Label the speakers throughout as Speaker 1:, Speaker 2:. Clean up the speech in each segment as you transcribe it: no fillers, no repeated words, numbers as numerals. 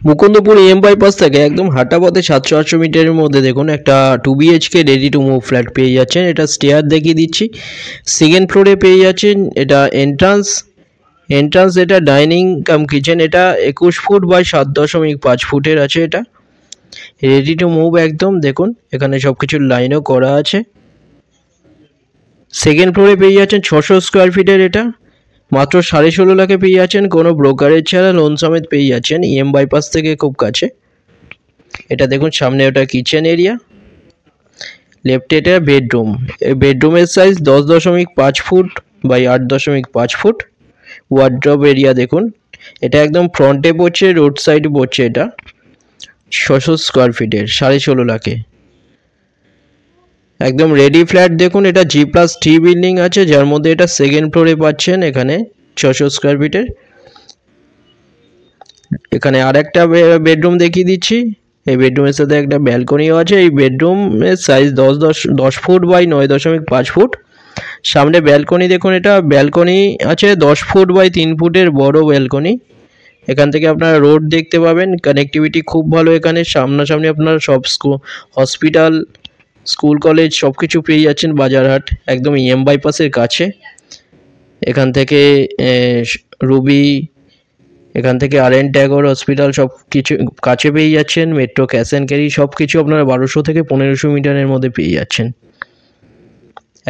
Speaker 1: Mukundapur M bypass থেকে একদম হাঁটা পথে 700-800 মিটারের মধ্যে দেখুন একটা 2 BHK ready to move flat পেয়ে যাচ্ছেন। এটা স্টেয়ার দেখিয়ে দিচ্ছি। সেকেন্ড ফ্লোরে পেয়ে যাচ্ছেন। এটা এন্ট্রান্স এটা ডাইনিং কাম কিচেন। এটা 21 ফুট বাই 7.5 ফুটের আছে। এটা রেডি টু মুভ একদম। দেখুন এখানে সব কিছুর লাইনও করা আছে। সেকেন্ড ফ্লোরে পেয়ে যাচ্ছেন 600 স্কোয়ার ফিটের। এটা মাত্র 16.5 লাখে পেয়ে যাচ্ছেন, কোনো ব্রোকারেজ ছাড়া লোন সমেত পেয়ে যাচ্ছেন, এম বাইপাস থেকে খুব কাছে। এটা দেখুন সামনে ওটা কিচেন এরিয়া, লেফটে এটা বেডরুম। এই বেডরুমের size 10.5 feet by 8.5 feet. Wardrobe area দেখুন, এটা একদম ফ্রন্টে পড়ছে, রোড সাইডে পড়ছে। এটা 600 স্কোয়ার ফিটের 16.5 লাখে একদম রেডি ফ্ল্যাট। দেখুন এটা G+3 বিল্ডিং আছে, যার মধ্যে এটা সেকেন্ড ফ্লোরে পাচ্ছেন। এখানে 600 স্কোয়ার ফিটের। এখানে আরেকটা বেডরুম দেখিয়ে দিচ্ছি। এই বেডরুমের সাথে একটা ব্যালকনিও আছে। এই বেডরুমের সাইজ 10 ফুট বাই 9.5 ফুট। সামনে ব্যালকনি দেখুন, এটা ব্যালকনি আছে 10 ফুট বাই 3 ফুটের বড় ব্যালকনি। এখান থেকে আপনারা রোড দেখতে পাবেন, কানেক্টিভিটি খুব ভালো। এখানে সামনাসামনি আপনারা সব হসপিটাল, স্কুল, কলেজ সব কিছু পেয়ে যাচ্ছেন। বাজারহাট একদম এম বাইপাসের কাছে। এখান থেকে রুবি, এখান থেকে RN ট্যাগর হসপিটাল সব কিছু কাছে পেয়ে যাচ্ছেন। মেট্রো, ক্যাশ অ্যান্ড ক্যারি সব কিছু আপনারা 1200 থেকে 1500 মিটারের মধ্যে পেয়ে যাচ্ছেন।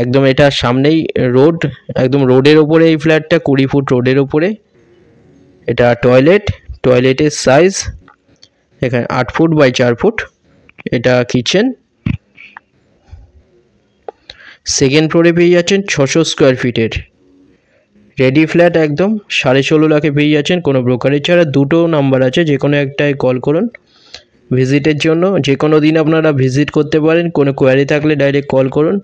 Speaker 1: একদম এটা সামনেই রোড, একদম রোডের ওপরে এই ফ্ল্যাটটা, 20 ফুট রোডের ওপরে। এটা টয়লেটের সাইজ এখানে 8 ফুট বাই 4 ফুট। এটা কিচেন। সেকেন্ড ফ্লোরে পেয়ে যাচ্ছেন 600 স্কোয়ার ফিটের রেডি ফ্ল্যাট একদম 16.5 লাখে পেয়ে যাচ্ছেন, কোনো ব্রোকারেজ ছাড়া। দুটো নাম্বার আছে, যে কোনো একটায় কল করুন ভিজিটের জন্য। যে কোনো দিন আপনারা ভিজিট করতে পারেন। কোনো কোয়ারি থাকলে ডাইরেক্ট কল করুন,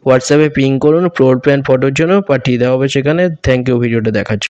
Speaker 1: হোয়াটসঅ্যাপে পিং করুন, ফ্লোর প্ল্যান ফটোর জন্য পাঠিয়ে দেওয়া হবে সেখানে। থ্যাংক ইউ ভিডিওটা দেখার জন্য।